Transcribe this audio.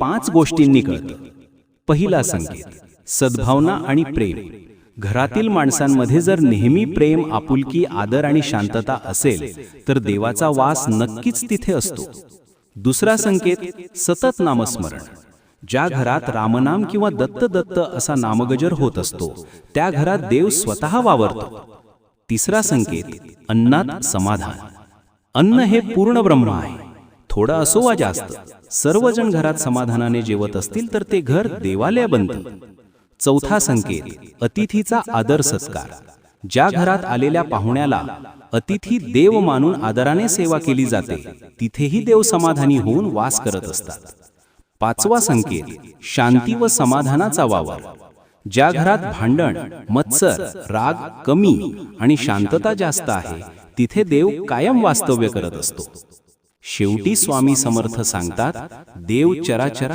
5 गोष्टींनी कळतं. पहिला संकेत, सद्भावना आणि प्रेम. घरातील माणसांमध्ये जर नेहमी प्रेम, आपुलकी, आदर आणि शांतता असेल तर देवाचा वास नक्कीच तिथे असतो. दुसरा संकेत, सतत नामस्मरण. ज्या घरात रामनाम किंवा दत्त दत्त असा नामगजर होत असतो त्या घरात देव स्वतः वावरतो. तिसरा संकेत, अन्नात समाधान. अन्न हे पूर्ण ब्रह्म आहे. थोडं असो वा जास्त, सर्वजण घरात समाधानाने जेवत असतील तर ते घर देवालय बनतं. चौथा संकेत, अतिथीचा आदर सत्कार. ज्या घरात आलेल्या पाहुण्याला अतिथी देव मानून आदराने सेवा केली जाते तिथेही देव समाधानी होऊन वास करत असतात. पाचवा संकेत, शांती व समाधानाचा वावर. ज्या घरात भांडण, मत्सर, राग कमी आणि शांतता जास्त आहे तिथे देव कायम वास्तव्य करत असतो. शेवटी स्वामी समर्थ सांगतात, देव चराचरा